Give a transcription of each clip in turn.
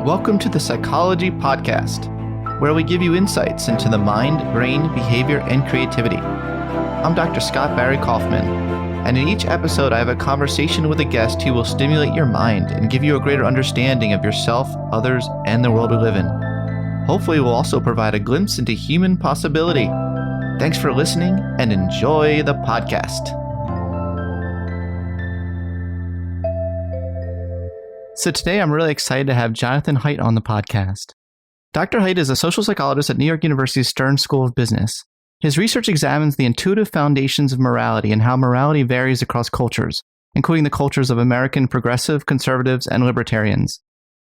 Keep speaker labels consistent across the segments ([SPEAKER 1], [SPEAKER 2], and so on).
[SPEAKER 1] Welcome to the Psychology Podcast, where we give you insights into the mind, brain, behavior, and creativity. I'm Dr. Scott Barry Kaufman, and in each episode I have a conversation with a guest who will stimulate your mind and give you a greater understanding of yourself, others, and the world we live in. Hopefully we'll also provide a glimpse into human possibility. Thanks for listening and enjoy the podcast. So today I'm really excited to have Jonathan Haidt on the podcast. Dr. Haidt is a social psychologist at New York University's Stern School of Business. His research examines the intuitive foundations of morality and how morality varies across cultures, including the cultures of American progressive, conservatives, and libertarians.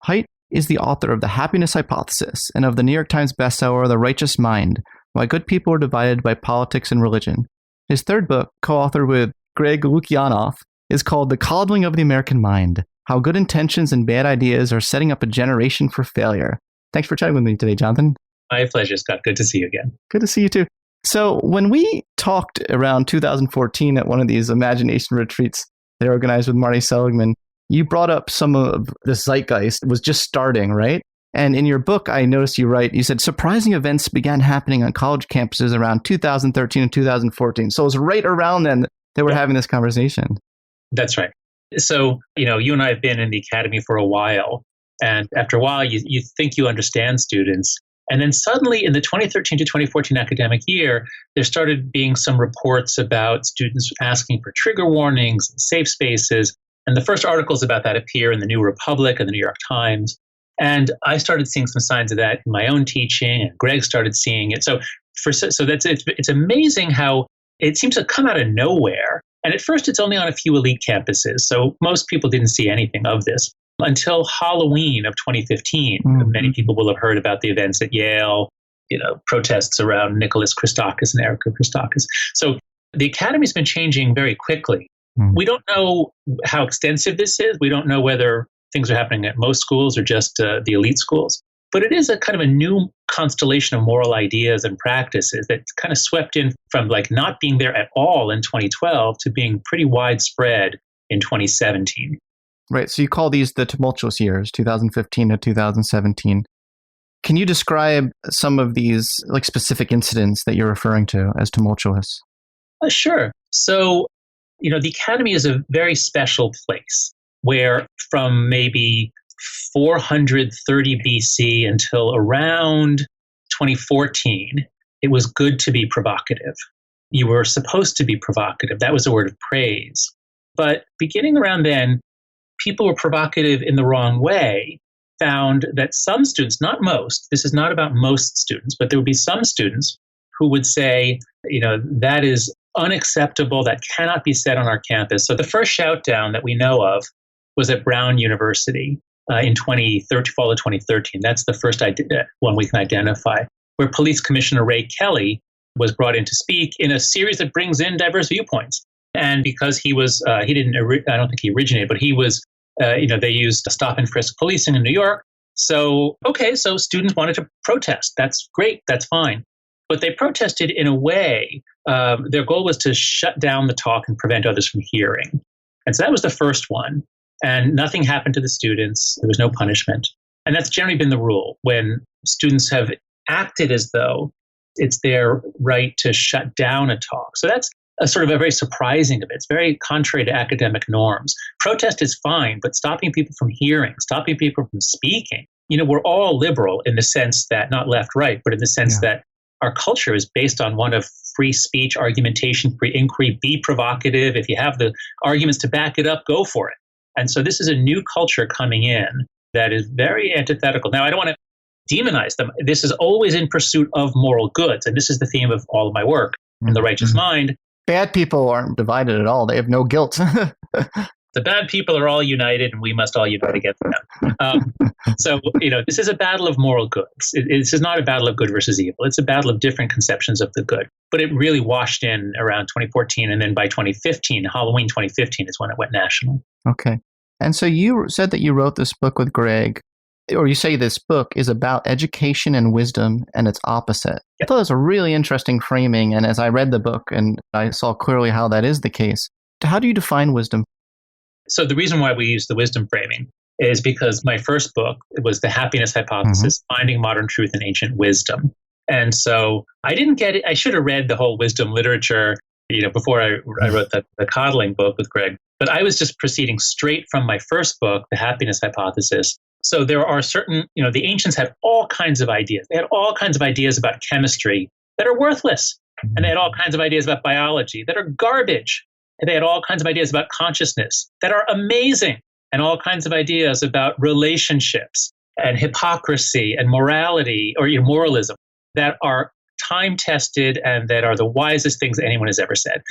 [SPEAKER 1] Haidt is the author of The Happiness Hypothesis and of the New York Times bestseller The Righteous Mind, Why Good People Are Divided by Politics and Religion. His third book, co-authored with Greg Lukianoff, is called The Coddling of the American Mind: How Good Intentions and Bad Ideas Are Setting Up a Generation for Failure. Thanks for chatting with me today, Jonathan.
[SPEAKER 2] My pleasure, Scott. Good to see you again.
[SPEAKER 1] Good to see you too. So when we talked around 2014 at one of these imagination retreats they organized with Marty Seligman, you brought up some of the zeitgeist was just starting, right? And in your book, I noticed you said surprising events began happening on college campuses around 2013 and 2014. So it was right around then that we're having this conversation.
[SPEAKER 2] That's right. So, you and I have been in the academy for a while. And after a while, you think you understand students. And then suddenly in the 2013 to 2014 academic year, there started being some reports about students asking for trigger warnings, safe spaces. And the first articles about that appear in the New Republic and the New York Times. And I started seeing some signs of that in my own teaching, and Greg started seeing it. So it's amazing how it seems to come out of nowhere. And at first, it's only on a few elite campuses. So most people didn't see anything of this until Halloween of 2015. Mm-hmm. Many people will have heard about the events at Yale, protests around Nicholas Christakis and Erica Christakis. So the academy's been changing very quickly. Mm-hmm. We don't know how extensive this is. We don't know whether things are happening at most schools or just the elite schools. But it is a kind of a new constellation of moral ideas and practices that kind of swept in from not being there at all in 2012 to being pretty widespread in 2017.
[SPEAKER 1] Right. So you call these the tumultuous years, 2015 to 2017. Can you describe some of these specific incidents that you're referring to as tumultuous?
[SPEAKER 2] Sure. So, the academy is a very special place where from maybe 430 BC until around 2014, it was good to be provocative. You were supposed to be provocative. That was a word of praise. But beginning around then, people were provocative in the wrong way, found that some students, not most, this is not about most students, but there would be some students who would say, that is unacceptable, that cannot be said on our campus. So the first shout down that we know of was at Brown University in fall of 2013. That's the first one we can identify, where Police Commissioner Ray Kelly was brought in to speak in a series that brings in diverse viewpoints. And because he was, I don't think he originated, but he was, they used stop and frisk policing in New York. So students wanted to protest. That's great. That's fine. But they protested in a way, their goal was to shut down the talk and prevent others from hearing. And so that was the first one. And nothing happened to the students. There was no punishment. And that's generally been the rule when students have acted as though it's their right to shut down a talk. So that's a sort of a very surprising of it. It's very contrary to academic norms. Protest is fine, but stopping people from hearing, stopping people from speaking, we're all liberal in the sense that, not left, right, but in the sense that our culture is based on one of free speech, argumentation, free inquiry, be provocative. If you have the arguments to back it up, go for it. And so this is a new culture coming in that is very antithetical. Now, I don't want to demonize them. This is always in pursuit of moral goods. And this is the theme of all of my work in The Righteous Mind.
[SPEAKER 1] Bad people aren't divided at all. They have no guilt.
[SPEAKER 2] The bad people are all united, and we must all unite against them. So, this is a battle of moral goods. This is not a battle of good versus evil. It's a battle of different conceptions of the good. But it really washed in around 2014. And then by 2015, Halloween 2015 is when it went national.
[SPEAKER 1] Okay. And so you said that you wrote this book with Greg, or you say this book is about education and wisdom and its opposite. Yep. I thought it was a really interesting framing. And as I read the book, and I saw clearly how that is the case, how do you define wisdom?
[SPEAKER 2] So the reason why we use the wisdom framing is because my first book was The Happiness Hypothesis, Finding Modern Truth in Ancient Wisdom. And so I didn't get it. I should have read the whole wisdom literature, before I wrote the Coddling book with Greg. But I was just proceeding straight from my first book, The Happiness Hypothesis. So there are certain, the ancients had all kinds of ideas. They had all kinds of ideas about chemistry that are worthless. And they had all kinds of ideas about biology that are garbage. And they had all kinds of ideas about consciousness that are amazing. And all kinds of ideas about relationships and hypocrisy and morality or moralism that are time-tested and that are the wisest things anyone has ever said.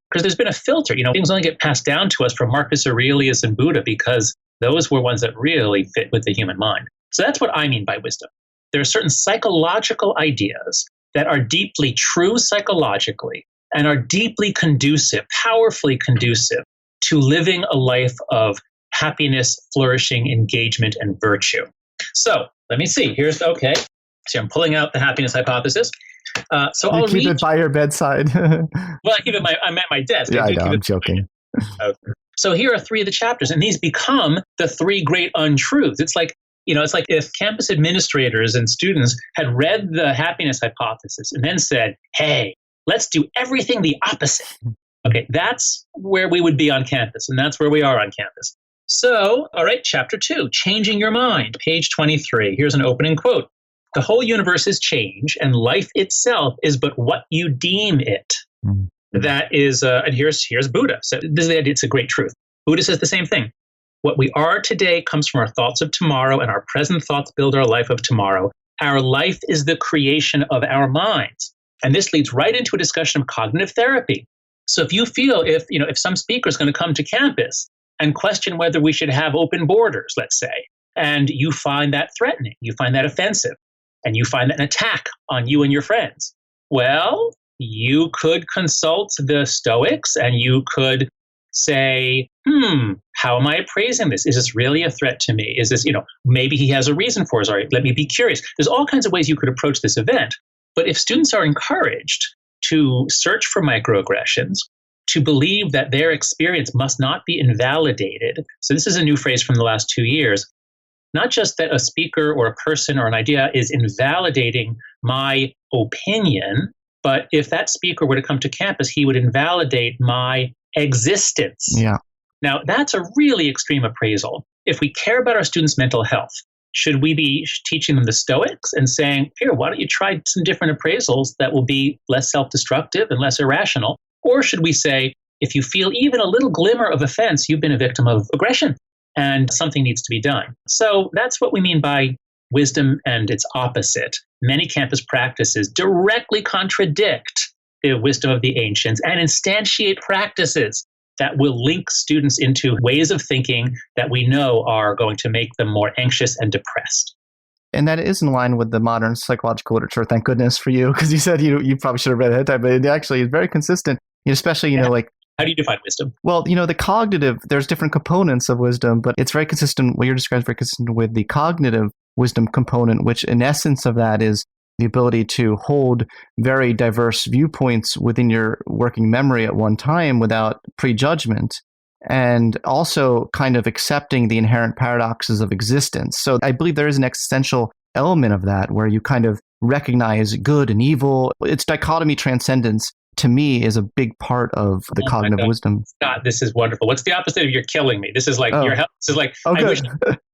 [SPEAKER 2] Because there's been a filter. Things only get passed down to us from Marcus Aurelius and Buddha because those were ones that really fit with the human mind. So that's what I mean by wisdom. There are certain psychological ideas that are deeply true psychologically and are deeply conducive, powerfully conducive to living a life of happiness, flourishing, engagement, and virtue. So let me see. Okay. See, I'm pulling out The Happiness Hypothesis. So I'll
[SPEAKER 1] keep it by your bedside.
[SPEAKER 2] Well, I keep it. I'm at my desk.
[SPEAKER 1] Yeah, I know. I'm joking.
[SPEAKER 2] Okay. So here are 3 of the chapters, and these become the 3 great untruths. It's like if campus administrators and students had read The Happiness Hypothesis and then said, "Hey, let's do everything the opposite." Okay, that's where we would be on campus, and that's where we are on campus. So, all right, chapter 2, Changing Your Mind, page 23. Here's an opening quote. "The whole universe is change, and life itself is but what you deem it." That is, and here's Buddha. So this is the idea. It's a great truth. Buddha says the same thing. What we are today comes from our thoughts of tomorrow, and our present thoughts build our life of tomorrow. Our life is the creation of our minds. And this leads right into a discussion of cognitive therapy. So if you feel, if some speaker is going to come to campus and question whether we should have open borders, let's say, and you find that threatening, you find that offensive, and you find that an attack on you and your friends, well, you could consult the Stoics and you could say, how am I appraising this? Is this really a threat to me? Is this, maybe he has a reason for it. All right, let me be curious. There's all kinds of ways you could approach this event. But if students are encouraged to search for microaggressions, to believe that their experience must not be invalidated. So this is a new phrase from the last 2 years. Not just that a speaker or a person or an idea is invalidating my opinion, but if that speaker were to come to campus, he would invalidate my existence.
[SPEAKER 1] Yeah.
[SPEAKER 2] Now, that's a really extreme appraisal. If we care about our students' mental health, should we be teaching them the Stoics and saying, here, why don't you try some different appraisals that will be less self-destructive and less irrational? Or should we say, if you feel even a little glimmer of offense, you've been a victim of aggression and something needs to be done. So that's what we mean by wisdom and its opposite. Many campus practices directly contradict the wisdom of the ancients and instantiate practices that will link students into ways of thinking that we know are going to make them more anxious and depressed.
[SPEAKER 1] And that is in line with the modern psychological literature, thank goodness for you, because you said you probably should have read it ahead of time, but it actually is very consistent, especially, like...
[SPEAKER 2] How do you define wisdom?
[SPEAKER 1] Well, the cognitive, there's different components of wisdom, but it's very consistent, what you're describing is very consistent with the cognitive wisdom component, which in essence of that is the ability to hold very diverse viewpoints within your working memory at one time without prejudgment, and also kind of accepting the inherent paradoxes of existence. So I believe there is an existential element of that where you kind of recognize good and evil. Its dichotomy transcendence, to me, is a big part of the cognitive wisdom.
[SPEAKER 2] Scott, this is wonderful. What's the opposite of you're killing me? This is like your health. This is like, I wish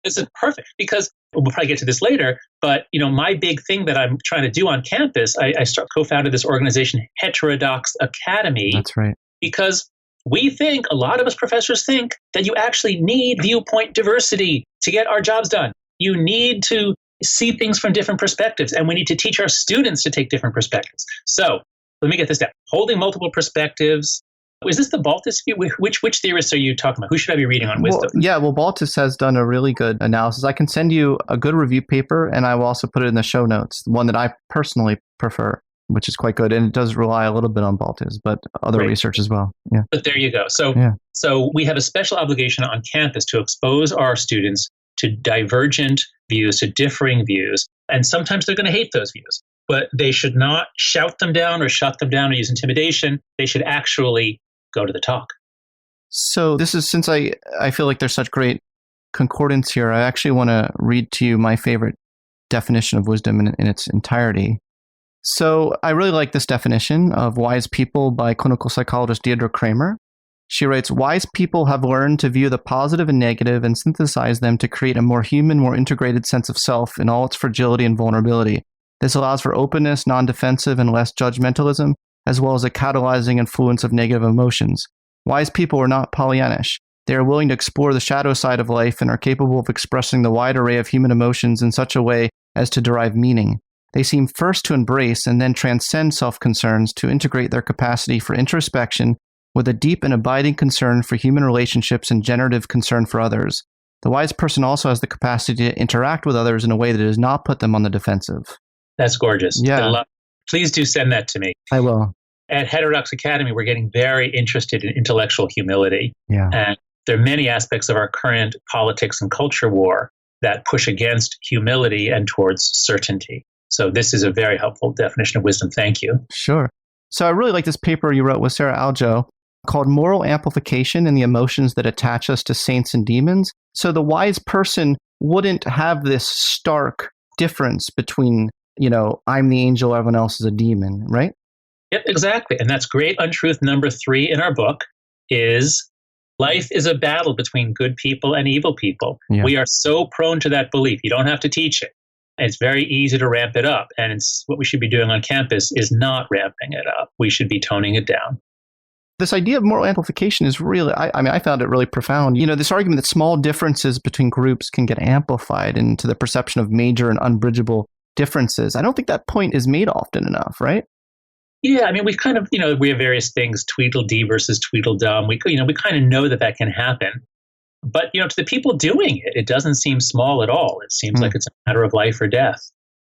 [SPEAKER 2] this is perfect, because we'll probably get to this later. But, my big thing that I'm trying to do on campus, I co-founded this organization, Heterodox Academy.
[SPEAKER 1] That's right.
[SPEAKER 2] Because we think, a lot of us professors think, that you actually need viewpoint diversity to get our jobs done. You need to see things from different perspectives, and we need to teach our students to take different perspectives. So let me get this down. Holding multiple perspectives. Is this the Baltus view? Which theorists are you talking about? Who should I be reading on wisdom?
[SPEAKER 1] Well, Baltus has done a really good analysis. I can send you a good review paper, and I will also put it in the show notes, the one that I personally prefer, which is quite good. And it does rely a little bit on Baltus, but other research as well. Yeah.
[SPEAKER 2] But there you go. So we have a special obligation on campus to expose our students to divergent views, to differing views. And sometimes they're going to hate those views. But they should not shout them down or shut them down or use intimidation. They should actually go to the talk.
[SPEAKER 1] So this is, since I feel like there's such great concordance here, I actually want to read to you my favorite definition of wisdom in its entirety. So I really like this definition of wise people by clinical psychologist Deirdre Kramer. She writes, wise people have learned to view the positive and negative and synthesize them to create a more human, more integrated sense of self in all its fragility and vulnerability. This allows for openness, non-defensive, and less judgmentalism, as well as a catalyzing influence of negative emotions. Wise people are not Pollyannish. They are willing to explore the shadow side of life and are capable of expressing the wide array of human emotions in such a way as to derive meaning. They seem first to embrace and then transcend self-concerns to integrate their capacity for introspection with a deep and abiding concern for human relationships and generative concern for others. The wise person also has the capacity to interact with others in a way that does not put them on the defensive.
[SPEAKER 2] That's gorgeous.
[SPEAKER 1] Yeah.
[SPEAKER 2] Please do send that to me.
[SPEAKER 1] I will.
[SPEAKER 2] At Heterodox Academy, we're getting very interested in intellectual humility.
[SPEAKER 1] Yeah.
[SPEAKER 2] And there are many aspects of our current politics and culture war that push against humility and towards certainty. So this is a very helpful definition of wisdom. Thank you.
[SPEAKER 1] Sure. So I really like this paper you wrote with Sarah Aljo called Moral Amplification and the Emotions That Attach Us to Saints and Demons. So the wise person wouldn't have this stark difference between, I'm the angel, everyone else is a demon, right?
[SPEAKER 2] Yep, exactly. And that's great untruth number 3 in our book is life is a battle between good people and evil people. Yeah. We are so prone to that belief. You don't have to teach it. It's very easy to ramp it up. And what we should be doing on campus is not ramping it up. We should be toning it down.
[SPEAKER 1] This idea of moral amplification is really, I found it really profound. This argument that small differences between groups can get amplified into the perception of major and unbridgeable differences. I don't think that point is made often enough, right?
[SPEAKER 2] Yeah, we kind of, we have various things, Tweedledee versus Tweedledum. We kind of know that can happen. But, to the people doing it, it doesn't seem small at all. It seems like it's a matter of life or death.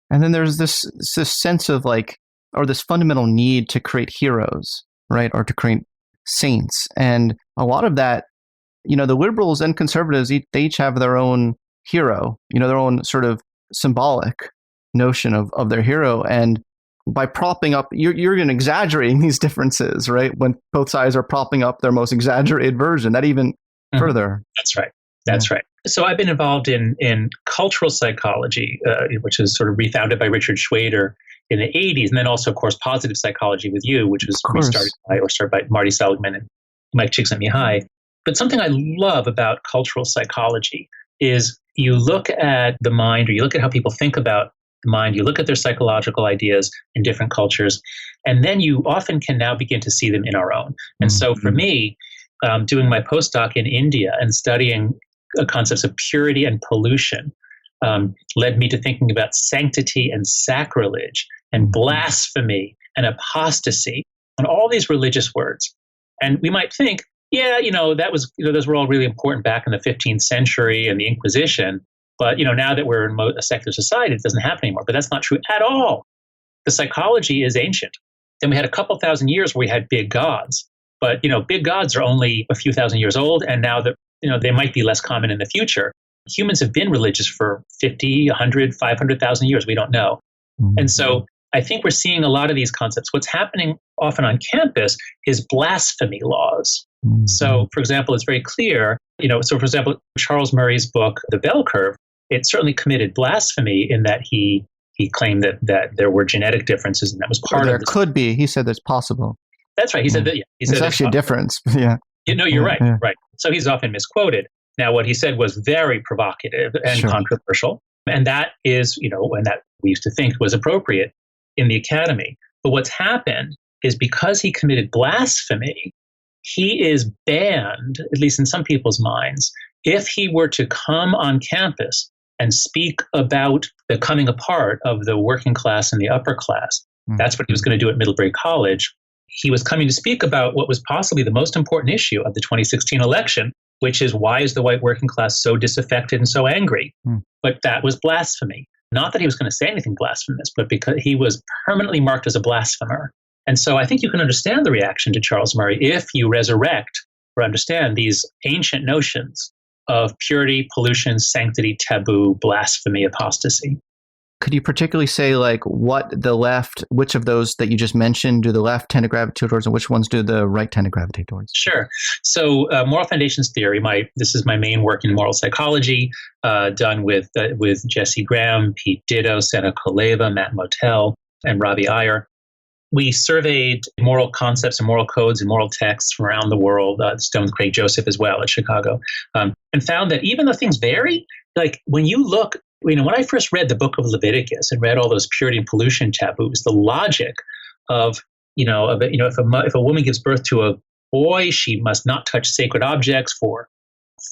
[SPEAKER 1] And then there's this sense of or this fundamental need to create heroes, right? Or to create saints. And a lot of that, the liberals and conservatives, they each have their own hero, their own sort of symbolic notion of their hero. And by propping up, you're exaggerating these differences, right? When both sides are propping up their most exaggerated version, that even further.
[SPEAKER 2] That's right. So I've been involved in cultural psychology, which is sort of refounded by Richard Schwader in the 80s. And then also, of course, positive psychology with you, which was started by Marty Seligman and Mike Csikszentmihalyi. But something I love about cultural psychology is you look at the mind, or you look at how people think about the mind, you look at their psychological ideas in different cultures, and then you often can now begin to see them in our own. And so for me, doing my postdoc in India and studying concepts of purity and pollution led me to thinking about sanctity and sacrilege and blasphemy and apostasy and all these religious words. And we might think, that was, those were all really important back in the 15th century and the Inquisition. But, now that we're in a secular society, it doesn't happen anymore. But that's not true at all. The psychology is ancient. Then we had a couple thousand years where we had big gods. But, big gods are only a few thousand years old. And now that, they might be less common in the future. Humans have been religious for 50, 100, 500,000 years. We don't know. And so I think we're seeing a lot of these concepts. What's happening often on campus is blasphemy laws. So, for example, it's very clear, for example, Charles Murray's book, The Bell Curve, it certainly committed blasphemy in that he claimed that there were genetic differences, and that was part of it. There
[SPEAKER 1] could be. He said that's possible.
[SPEAKER 2] That's right. He said that. Yeah, he said
[SPEAKER 1] it's actually a difference. Yeah.
[SPEAKER 2] You're right. Yeah. Right. So he's often misquoted. Now, what he said was very provocative and controversial, and that is, and that we used to think was appropriate in the academy. But what's happened is because he committed blasphemy, he is banned, at least in some people's minds, if he were to come on campus and speak about the coming apart of the working class and the upper class. That's what he was going to do at Middlebury College. He was coming to speak about what was possibly the most important issue of the 2016 election, which is why is the white working class so disaffected and so angry? But that was blasphemy. Not that he was going to say anything blasphemous, but because he was permanently marked as a blasphemer. And so I think you can understand the reaction to Charles Murray if you resurrect or understand these ancient notions of purity, pollution, sanctity, taboo, blasphemy, apostasy.
[SPEAKER 1] Could you particularly say like what the left, which of those that you just mentioned do the left tend to gravitate towards and which ones do the right tend to gravitate towards?
[SPEAKER 2] Sure. So moral foundations theory, this is my main work in moral psychology, done with Jesse Graham, Pete Ditto, Senna Koleva, Matt Motel, and Ravi Iyer. We surveyed moral concepts and moral codes and moral texts from around the world, it's done with Craig Joseph as well at Chicago, and found that even though things vary, like when you look, when I first read the book of Leviticus and read all those purity and pollution taboos, the logic of, if a woman gives birth to a boy, she must not touch sacred objects for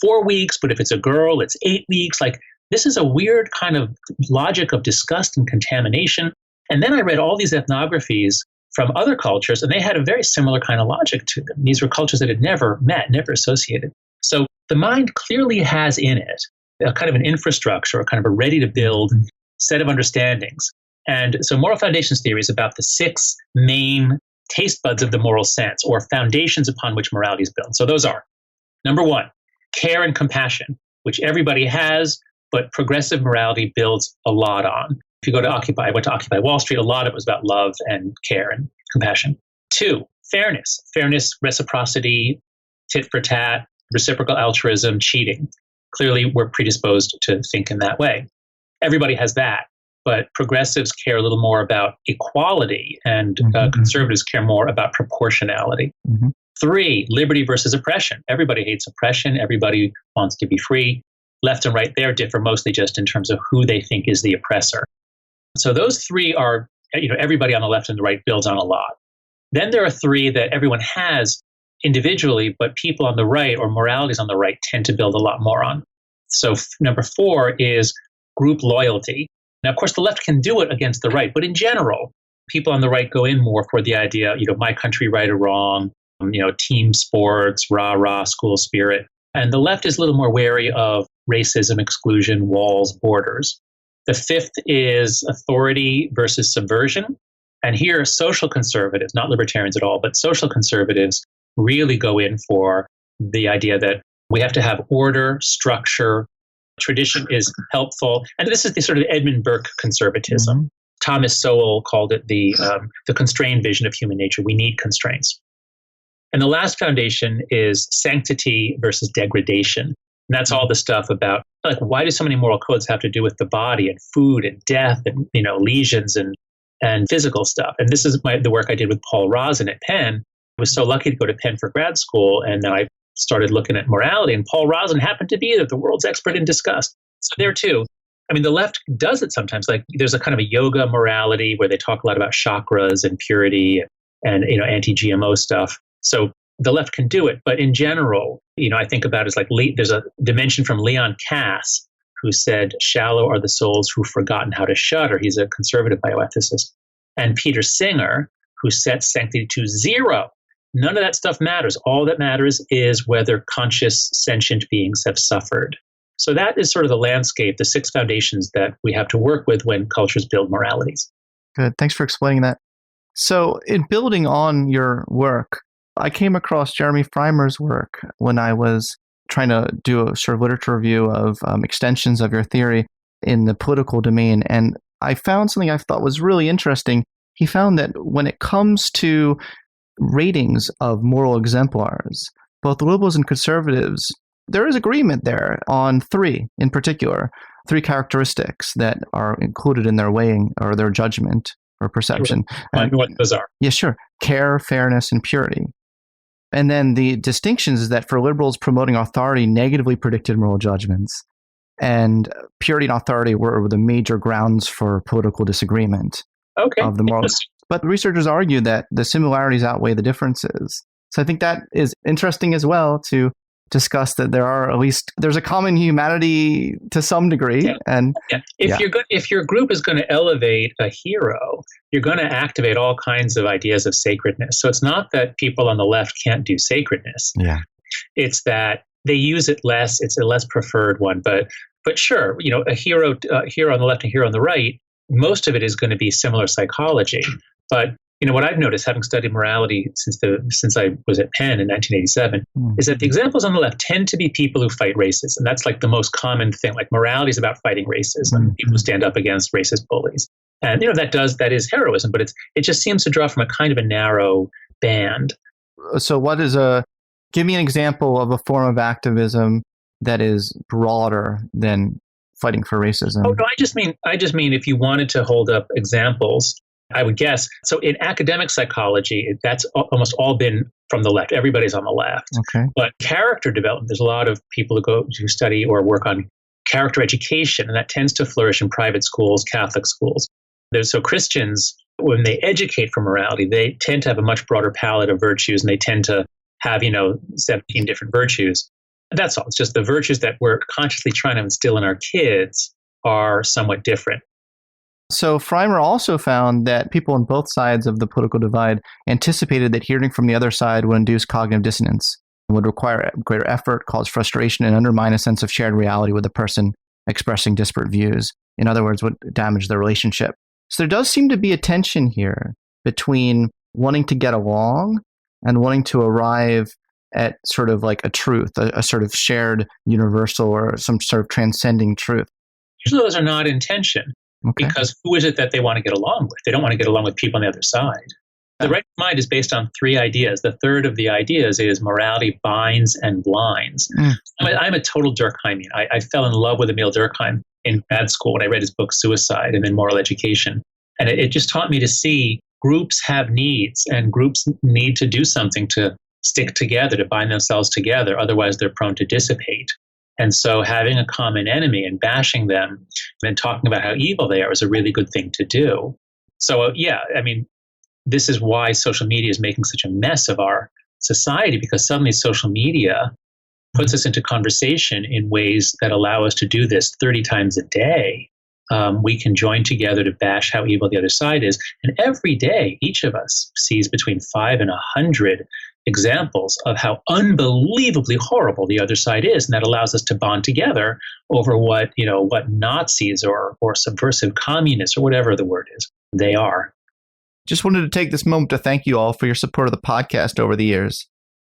[SPEAKER 2] 4 weeks, but if it's a girl, it's 8 weeks. Like, this is a weird kind of logic of disgust and contamination. And then I read all these ethnographies from other cultures, and they had a very similar kind of logic to them. These were cultures that had never met, never associated. So the mind clearly has in it a kind of an infrastructure, a kind of a ready-to-build set of understandings. And so moral foundations theory is about the 6 main taste buds of the moral sense, or foundations upon which morality is built. So those are, number 1, care and compassion, which everybody has, but progressive morality builds a lot on. If you go to I went to Occupy Wall Street, a lot of it was about love and care and compassion. 2, fairness, reciprocity, tit for tat, reciprocal altruism, cheating. Clearly, we're predisposed to think in that way. Everybody has that, but progressives care a little more about equality, and conservatives care more about proportionality. 3, liberty versus oppression. Everybody hates oppression. Everybody wants to be free. Left and right there differ mostly just in terms of who they think is the oppressor. So those 3 are, everybody on the left and the right builds on a lot. Then there are 3 that everyone has individually, but people on the right, or moralities on the right, tend to build a lot more on. So number 4 is group loyalty. Now, of course, the left can do it against the right, but in general, people on the right go in more for the idea, my country, right or wrong, team sports, rah-rah, school spirit. And the left is a little more wary of racism, exclusion, walls, borders. The 5th is authority versus subversion. And here, social conservatives, not libertarians at all, but social conservatives really go in for the idea that we have to have order, structure, tradition is helpful. And this is the sort of Edmund Burke conservatism. Thomas Sowell called it the constrained vision of human nature. We need constraints. And the last foundation is sanctity versus degradation. And that's all the stuff about, like, why do so many moral codes have to do with the body and food and death and, lesions and physical stuff? And this is the work I did with Paul Rozin at Penn. I was so lucky to go to Penn for grad school, and then I started looking at morality, and Paul Rozin happened to be the world's expert in disgust. So there too, the left does it sometimes. Like, there's a kind of a yoga morality where they talk a lot about chakras and purity and anti-GMO stuff. So the left can do it, but in general, I think about it as like, there's a dimension from Leon Kass, who said, "Shallow are the souls who've forgotten how to shudder." He's a conservative bioethicist. And Peter Singer, who sets sanctity to 0. None of that stuff matters. All that matters is whether conscious, sentient beings have suffered. So that is sort of the landscape, the 6 foundations that we have to work with when cultures build moralities.
[SPEAKER 1] Good. Thanks for explaining that. So in building on your work, I came across Jeremy Freimer's work when I was trying to do a sort of literature review of extensions of your theory in the political domain. And I found something I thought was really interesting. He found that when it comes to ratings of moral exemplars, both liberals and conservatives, there is agreement there on 3 in particular, 3 characteristics that are included in their weighing or their judgment or perception.
[SPEAKER 2] And what those are.
[SPEAKER 1] Yeah, sure. Care, fairness, and purity. And then the distinctions is that for liberals, promoting authority negatively predicted moral judgments, and purity and authority were the major grounds for political disagreement of the moral. But researchers argue that the similarities outweigh the differences. So I think that is interesting as well to discuss that there's a common humanity to some degree.
[SPEAKER 2] Yeah.
[SPEAKER 1] And
[SPEAKER 2] if your group is going to elevate a hero, you're going to activate all kinds of ideas of sacredness. So it's not that people on the left can't do sacredness.
[SPEAKER 1] Yeah.
[SPEAKER 2] It's that they use it less. It's a less preferred one. But sure, a hero on the left and a hero on the right, most of it is going to be similar psychology. But What I've noticed, having studied morality since I was at Penn in 1987, is that the examples on the left tend to be people who fight racism. And that's like the most common thing. Like morality is about fighting racism, people who stand up against racist bullies. And that is heroism, but it just seems to draw from a kind of a narrow band.
[SPEAKER 1] So give me an example of a form of activism that is broader than fighting for racism.
[SPEAKER 2] Oh no, I just mean if you wanted to hold up examples, I would guess. So in academic psychology, that's almost all been from the left. Everybody's on the left.
[SPEAKER 1] Okay.
[SPEAKER 2] But character development, there's a lot of people who go to study or work on character education, and that tends to flourish in private schools, Catholic schools. So Christians, when they educate for morality, they tend to have a much broader palette of virtues, and they tend to have, 17 different virtues. That's all. It's just the virtues that we're consciously trying to instill in our kids are somewhat different.
[SPEAKER 1] So Freimer also found that people on both sides of the political divide anticipated that hearing from the other side would induce cognitive dissonance, would require greater effort, cause frustration, and undermine a sense of shared reality with the person expressing disparate views. In other words, would damage the relationship. So there does seem to be a tension here between wanting to get along and wanting to arrive at sort of like a truth, a sort of shared universal or some sort of transcending truth.
[SPEAKER 2] Usually those are not in tension.
[SPEAKER 1] Okay.
[SPEAKER 2] Because who is it that they want to get along with? They don't want to get along with people on the other side. The right mind is based on 3 ideas. The third of the ideas is morality binds and blinds. I'm a total Durkheimian. I fell in love with Emil Durkheim in grad school when I read his book Suicide and then Moral Education. And it just taught me to see groups have needs, and groups need to do something to stick together, to bind themselves together. Otherwise, they're prone to dissipate. And so having a common enemy and bashing them and talking about how evil they are is a really good thing to do. So, this is why social media is making such a mess of our society, because suddenly social media puts us into conversation in ways that allow us to do this 30 times a day. We can join together to bash how evil the other side is. And every day, each of us sees between 5 and 100 examples of how unbelievably horrible the other side is. And that allows us to bond together over what Nazis or subversive communists or whatever the word is, they are.
[SPEAKER 1] Just wanted to take this moment to thank you all for your support of the podcast over the years.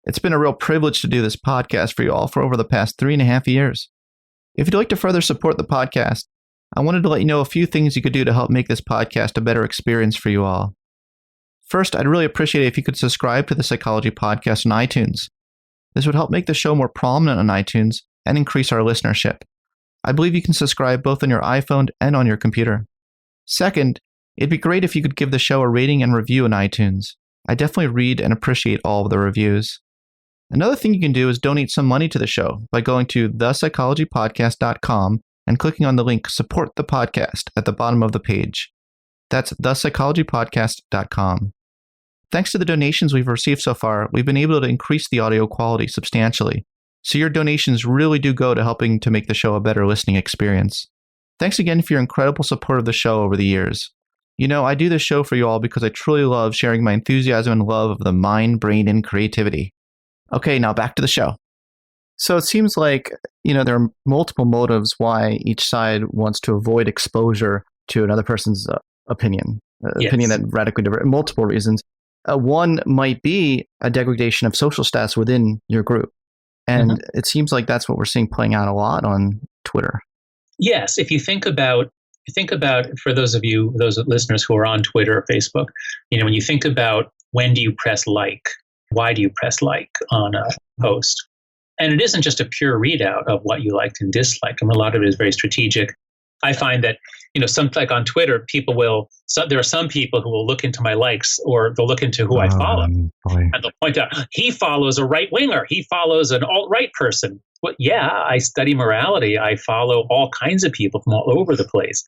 [SPEAKER 1] It's been a real privilege to do this podcast for you all for over the past 3.5 years. If you'd like to further support the podcast, I wanted to let you know a few things you could do to help make this podcast a better experience for you all. First, I'd really appreciate it if you could subscribe to the Psychology Podcast on iTunes. This would help make the show more prominent on iTunes and increase our listenership. I believe you can subscribe both on your iPhone and on your computer. Second, it'd be great if you could give the show a rating and review on iTunes. I definitely read and appreciate all of the reviews. Another thing you can do is donate some money to the show by going to thepsychologypodcast.com and clicking on the link Support the Podcast at the bottom of the page. That's thepsychologypodcast.com. Thanks to the donations we've received so far, we've been able to increase the audio quality substantially. So your donations really do go to helping to make the show a better listening experience. Thanks again for your incredible support of the show over the years. I do this show for you all because I truly love sharing my enthusiasm and love of the mind, brain, and creativity. Okay, now back to the show. So it seems like, there are multiple motives why each side wants to avoid exposure to another person's opinion that radically different, multiple reasons. One might be a degradation of social status within your group. And it seems like that's what we're seeing playing out a lot on Twitter.
[SPEAKER 2] Yes, if you think about, for those listeners who are on Twitter or Facebook, when you think about when do you press like, why do you press like on a post? And it isn't just a pure readout of what you liked and disliked. A lot of it is very strategic. I find that, like on Twitter, there are some people who will look into my likes, or they'll look into who I follow. And they'll point out, he follows a right winger. He follows an alt-right person. Well, yeah, I study morality. I follow all kinds of people from all over the place.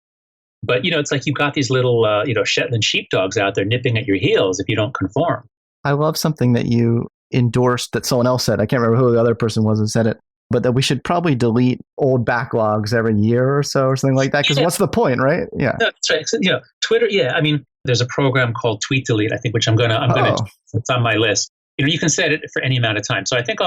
[SPEAKER 2] But, it's like you've got these little, Shetland sheepdogs out there nipping at your heels if you don't conform.
[SPEAKER 1] I love something that you endorsed that someone else said. I can't remember who the other person was who said it, but that we should probably delete old backlogs every year or so or something like that. Because what's the point, right? Yeah.
[SPEAKER 2] No, that's right. So, Twitter, there's a program called Tweet Delete, I think, which I'm going to, it's on my list. You can set it for any amount of time. So I think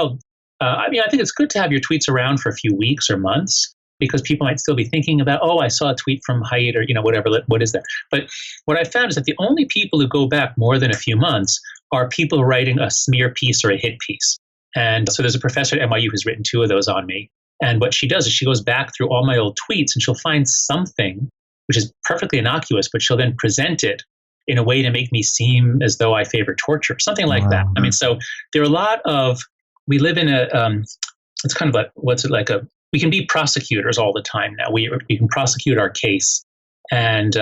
[SPEAKER 2] I think it's good to have your tweets around for a few weeks or months. because people might still be thinking about, oh, I saw a tweet from Haidt or, whatever, what is that? But what I found is that the only people who go back more than a few months are people writing a smear piece or a hit piece. And so there's a professor at NYU who's written 2 of those on me. And what she does is she goes back through all my old tweets and she'll find something which is perfectly innocuous, but she'll then present it in a way to make me seem as though I favor torture, something like that. I mean, so there are a lot of, we live in a, it's kind of we can be prosecutors all the time now. We can prosecute our case. And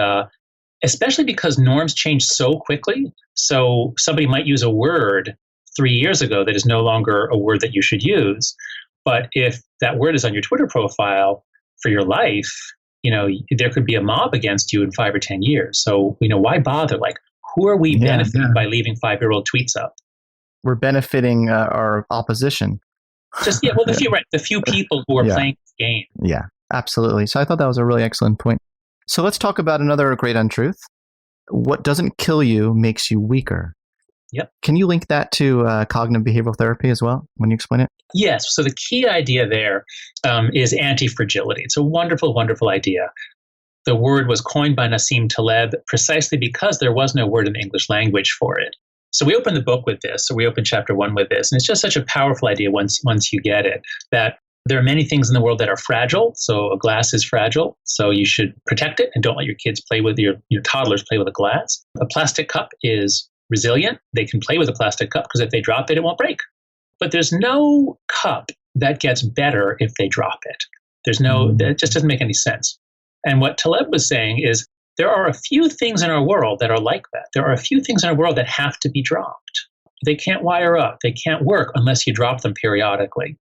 [SPEAKER 2] especially because norms change so quickly. So somebody might use a word 3 years ago that is no longer a word that you should use. But if that word is on your Twitter profile for your life, there could be a mob against you in 5 or 10 years. So, why bother? Like, who are we benefiting by leaving 5-year-old tweets up?
[SPEAKER 1] We're benefiting our opposition.
[SPEAKER 2] The few people who are playing this game.
[SPEAKER 1] Yeah, absolutely. So I thought that was a really excellent point. So let's talk about another great untruth. What doesn't kill you makes you weaker.
[SPEAKER 2] Yep.
[SPEAKER 1] Can you link that to cognitive behavioral therapy as well when you explain it?
[SPEAKER 2] Yes. So the key idea there is antifragility. It's a wonderful, wonderful idea. The word was coined by Nassim Taleb precisely because there was no word in the English language for it. So we open the book with this. So we open chapter 1 with this. And it's just such a powerful idea once you get it, that there are many things in the world that are fragile. So a glass is fragile. So you should protect it and don't let your kids play with your toddlers play with a glass. A plastic cup is resilient. They can play with a plastic cup because if they drop it, it won't break. But there's no cup that gets better if they drop it. That just doesn't make any sense. And what Taleb was saying is there are a few things in our world that are like that. There are a few things in our world that have to be dropped. They can't wire up. They can't work unless you drop them periodically.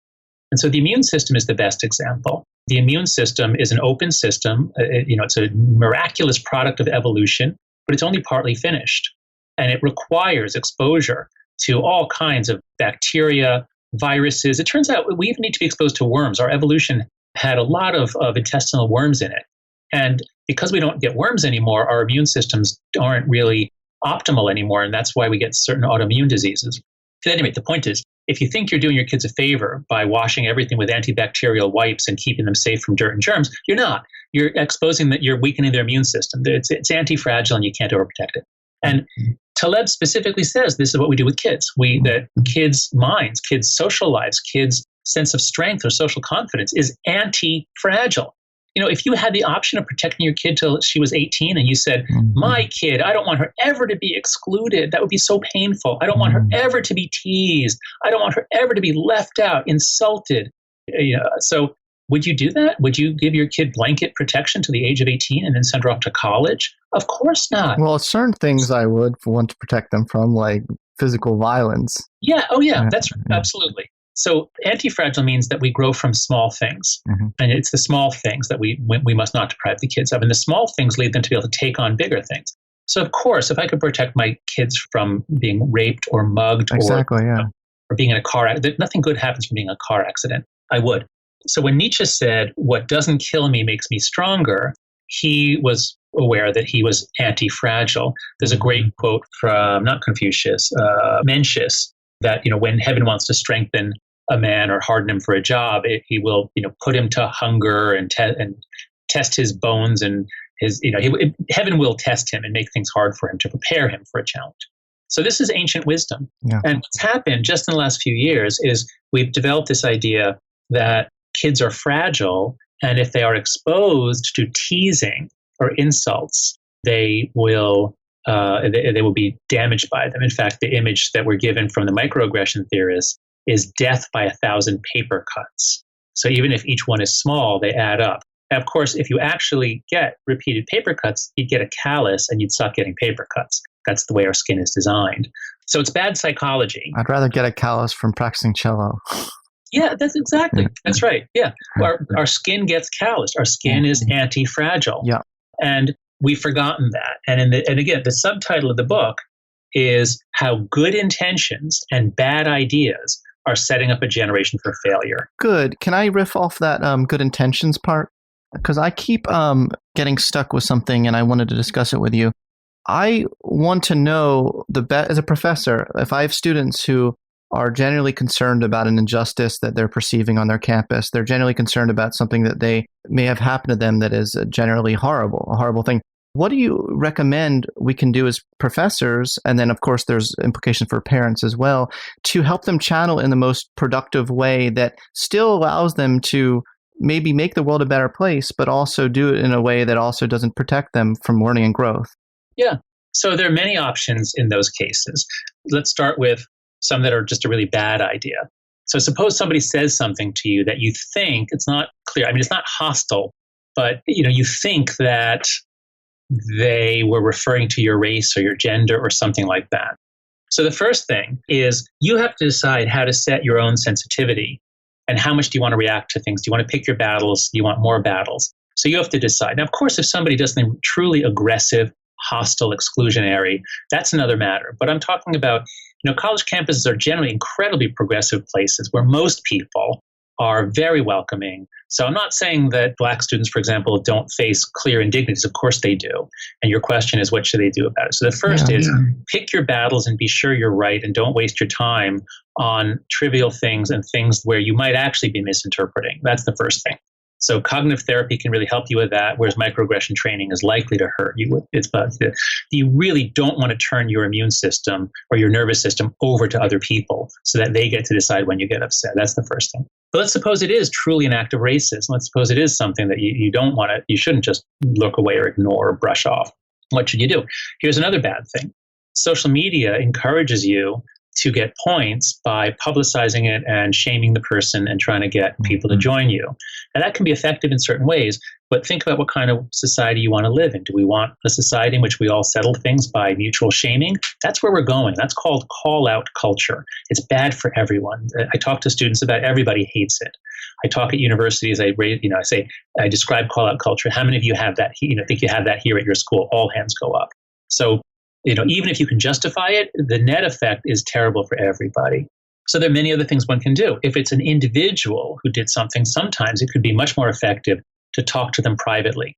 [SPEAKER 2] And so the immune system is the best example. The immune system is an open system. It's a miraculous product of evolution, but it's only partly finished. And it requires exposure to all kinds of bacteria, viruses. It turns out we even need to be exposed to worms. Our evolution had a lot of intestinal worms in it. And because we don't get worms anymore, our immune systems aren't really optimal anymore. And that's why we get certain autoimmune diseases. But anyway, the point is, if you think you're doing your kids a favor by washing everything with antibacterial wipes and keeping them safe from dirt and germs, you're not. You're exposing that, you're weakening their immune system. It's anti-fragile and you can't overprotect it. And Taleb specifically says this is what we do with kids. That kids' minds, kids' social lives, kids' sense of strength or social confidence is anti-fragile. If you had the option of protecting your kid till she was 18 and you said, my kid, I don't want her ever to be excluded. That would be so painful. I don't want her ever to be teased. I don't want her ever to be left out, insulted. So would you do that? Would you give your kid blanket protection to the age of 18 and then send her off to college? Of course not.
[SPEAKER 1] Well, certain things I would want to protect them from, like physical violence.
[SPEAKER 2] Yeah. Oh, yeah. That's absolutely. So anti-fragile means that we grow from small things. And it's the small things that we must not deprive the kids of. And the small things lead them to be able to take on bigger things. So of course, if I could protect my kids from being raped or mugged or being in a car accident, nothing good happens from being in a car accident, I would. So when Nietzsche said, what doesn't kill me makes me stronger, he was aware that he was anti-fragile. There's a great quote from, not Confucius, Mencius, that, when heaven wants to strengthen a man or harden him for a job, he will, put him to hunger and test his bones and his, heaven will test him and make things hard for him to prepare him for a challenge. So this is ancient wisdom. Yeah. And what's happened just in the last few years is we've developed this idea that kids are fragile, and if they are exposed to teasing or insults, they will be damaged by them. In fact, the image that we're given from the microaggression theorists is death by 1,000 paper cuts. So even if each one is small, they add up. And of course, if you actually get repeated paper cuts, you'd get a callus and you'd stop getting paper cuts. That's the way our skin is designed. So it's bad psychology.
[SPEAKER 1] I'd rather get a callus from practicing cello.
[SPEAKER 2] Yeah, that's right. Yeah. Our skin gets calloused. Our skin is anti-fragile.
[SPEAKER 1] Yeah.
[SPEAKER 2] And we've forgotten that. And again, the subtitle of the book is how good intentions and bad ideas are setting up a generation for failure.
[SPEAKER 1] Good. Can I riff off that good intentions part? Because I keep getting stuck with something and I wanted to discuss it with you. I want to know as a professor, if I have students who are generally concerned about an injustice that they're perceiving on their campus. They're generally concerned about something that they may have happened to them that is generally horrible, a horrible thing. What do you recommend we can do as professors, and then of course there's implications for parents as well, to help them channel in the most productive way that still allows them to maybe make the world a better place, but also do it in a way that also doesn't protect them from learning and growth?
[SPEAKER 2] Yeah. So there are many options in those cases. Let's start with some that are just a really bad idea. So suppose somebody says something to you that you think, it's not clear, I mean, it's not hostile, but you think that they were referring to your race or your gender or something like that. So the first thing is you have to decide how to set your own sensitivity and how much do you want to react to things. Do you want to pick your battles? Do you want more battles? So you have to decide. Now, of course, if somebody does something truly aggressive, hostile, exclusionary, that's another matter. But I'm talking about, college campuses are generally incredibly progressive places where most people are very welcoming. So I'm not saying that Black students, for example, don't face clear indignities. Of course they do. And your question is, what should they do about it? So the first is pick your battles and be sure you're right and don't waste your time on trivial things and things where you might actually be misinterpreting. That's the first thing. So cognitive therapy can really help you with that, whereas microaggression training is likely to hurt you. You really don't want to turn your immune system or your nervous system over to other people so that they get to decide when you get upset. That's the first thing. But let's suppose it is truly an act of racism. Let's suppose it is something that you don't want to, you shouldn't just look away or ignore or brush off. What should you do? Here's another bad thing. Social media encourages you to get points by publicizing it and shaming the person and trying to get people to join you. And that can be effective in certain ways, but think about what kind of society you want to live in. Do we want a society in which we all settle things by mutual shaming? That's where we're going. That's called call-out culture. It's bad for everyone. I talk to students about everybody hates it. I talk at universities, I say, I describe call-out culture. How many of you have that? Think you have that here at your school? All hands go up. So even if you can justify it, the net effect is terrible for everybody. So there are many other things one can do. If it's an individual who did something, sometimes it could be much more effective to talk to them privately.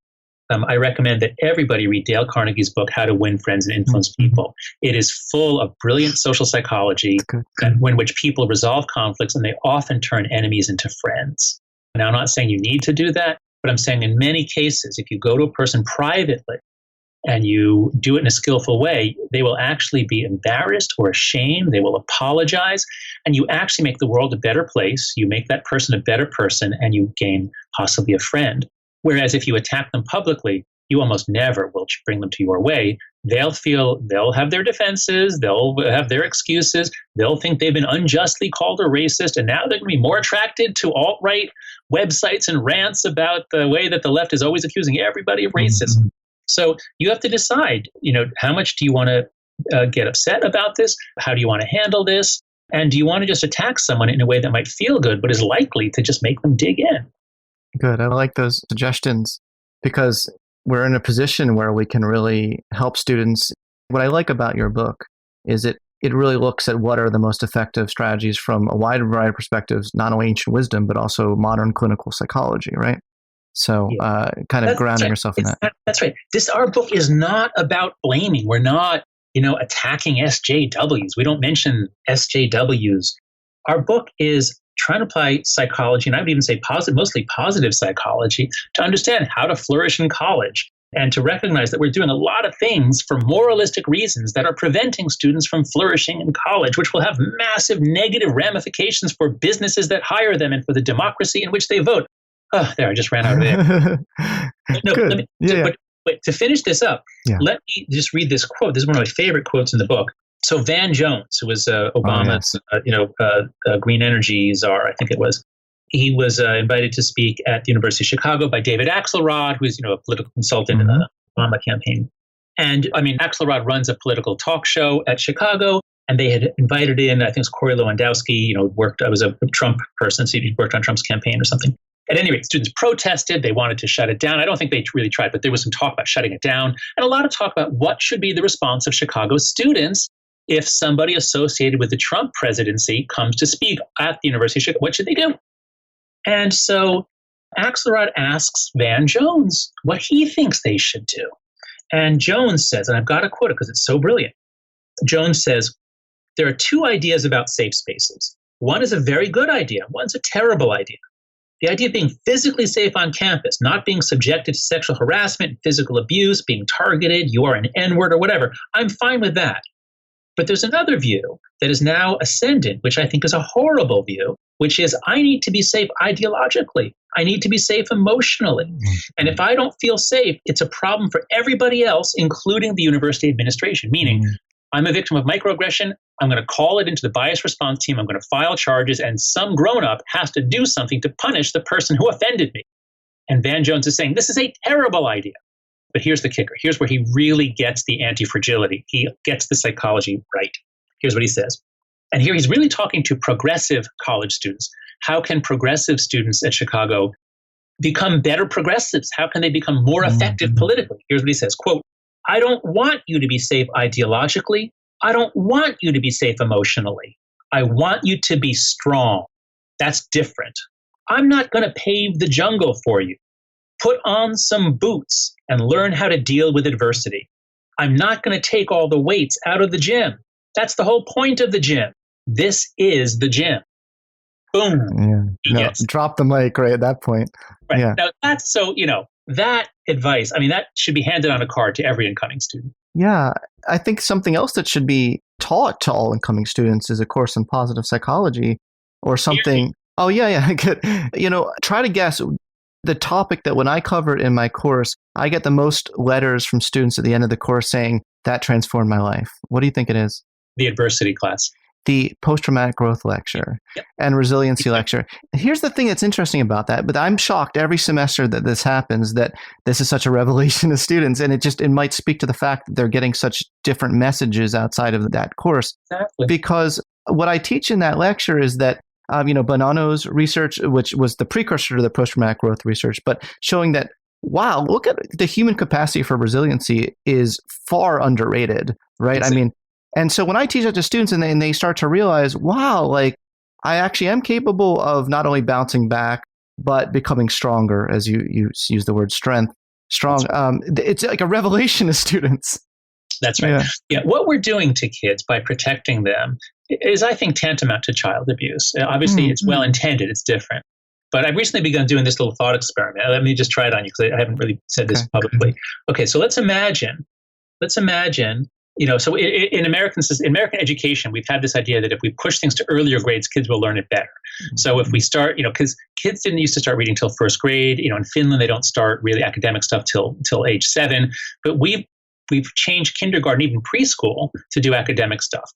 [SPEAKER 2] I recommend that everybody read Dale Carnegie's book, How to Win Friends and Influence People. It is full of brilliant social psychology in which people resolve conflicts and they often turn enemies into friends. Now, I'm not saying you need to do that, but I'm saying in many cases, if you go to a person privately, and you do it in a skillful way, they will actually be embarrassed or ashamed. They will apologize. And you actually make the world a better place. You make that person a better person, and you gain possibly a friend. Whereas if you attack them publicly, you almost never will bring them to your way. They'll have their defenses. They'll have their excuses. They'll think they've been unjustly called a racist. And now they're going to be more attracted to alt-right websites and rants about the way that the left is always accusing everybody of racism. So you have to decide, how much do you want to get upset about this? How do you want to handle this? And do you want to just attack someone in a way that might feel good, but is likely to just make them dig in?
[SPEAKER 1] Good. I like those suggestions because we're in a position where we can really help students. What I like about your book is it really looks at what are the most effective strategies from a wide variety of perspectives, not only ancient wisdom, but also modern clinical psychology, right? So kind of grounding yourself in that.
[SPEAKER 2] That's right. Our book is not about blaming. We're not, attacking SJWs. We don't mention SJWs. Our book is trying to apply psychology, and I would even say mostly positive psychology, to understand how to flourish in college and to recognize that we're doing a lot of things for moralistic reasons that are preventing students from flourishing in college, which will have massive negative ramifications for businesses that hire them and for the democracy in which they vote. Oh, there, I just ran out of air. But to finish this up, let me just read this quote. This is one of my favorite quotes in the book. So Van Jones, who was Obama's, green energy czar, I think it was, he was invited to speak at the University of Chicago by David Axelrod, who is, a political consultant in the Obama campaign. And Axelrod runs a political talk show at Chicago, and they had invited in, I think it was Corey Lewandowski, I was a Trump person, so he worked on Trump's campaign or something. At any rate, students protested. They wanted to shut it down. I don't think they really tried, but there was some talk about shutting it down and a lot of talk about what should be the response of Chicago students if somebody associated with the Trump presidency comes to speak at the University of Chicago. What should they do? And so Axelrod asks Van Jones what he thinks they should do. And Jones says, and I've got to quote it because it's so brilliant. Jones says, there are two ideas about safe spaces. One is a very good idea. One's a terrible idea. The idea of being physically safe on campus, not being subjected to sexual harassment, physical abuse, being targeted, you are an N-word or whatever. I'm fine with that. But there's another view that is now ascendant, which I think is a horrible view, which is I need to be safe ideologically. I need to be safe emotionally. And if I don't feel safe, it's a problem for everybody else, including the university administration, meaning I'm a victim of microaggression. I'm going to call it into the bias response team. I'm going to file charges, and some grown-up has to do something to punish the person who offended me. And Van Jones is saying, this is a terrible idea. But here's the kicker. Here's where he really gets the antifragility. He gets the psychology right. Here's what he says. And here he's really talking to progressive college students. How can progressive students at Chicago become better progressives? How can they become more effective politically? Here's what he says, quote, I don't want you to be safe ideologically. I don't want you to be safe emotionally. I want you to be strong. That's different. I'm not going to pave the jungle for you. Put on some boots and learn how to deal with adversity. I'm not going to take all the weights out of the gym. That's the whole point of the gym. This is the gym. Boom.
[SPEAKER 1] Yeah. No, drop the mic right at that point.
[SPEAKER 2] Right.
[SPEAKER 1] Yeah.
[SPEAKER 2] Now that's so, that advice, that should be handed on a card to every incoming student.
[SPEAKER 1] Yeah. I think something else that should be taught to all incoming students is a course in positive psychology or something. Oh, yeah. Good. Try to guess the topic that when I cover it in my course, I get the most letters from students at the end of the course saying that transformed my life. What do you think it is?
[SPEAKER 2] The adversity class.
[SPEAKER 1] The post-traumatic growth lecture and resiliency lecture. Here's the thing that's interesting about that, but I'm shocked every semester that this happens, that this is such a revelation to students. And it might speak to the fact that they're getting such different messages outside of that course.
[SPEAKER 2] Exactly.
[SPEAKER 1] Because what I teach in that lecture is that, Bonanno's research, which was the precursor to the post-traumatic growth research, but showing that, wow, look at the human capacity for resiliency is far underrated, right?
[SPEAKER 2] Exactly.
[SPEAKER 1] And so when I teach that to students and they start to realize, wow, like I actually am capable of not only bouncing back, but becoming stronger, as you use the word strong. It's like a revelation to students.
[SPEAKER 2] That's right. Yeah. What we're doing to kids by protecting them is, I think, tantamount to child abuse. Obviously, it's well-intended. It's different. But I've recently begun doing this little thought experiment. Let me just try it on you because I haven't really said this publicly. Okay, so let's imagine, so in American education, we've had this idea that if we push things to earlier grades, kids will learn it better. So if we start, because kids didn't used to start reading till first grade. In Finland, they don't start really academic stuff till age 7. But we've changed kindergarten, even preschool, to do academic stuff.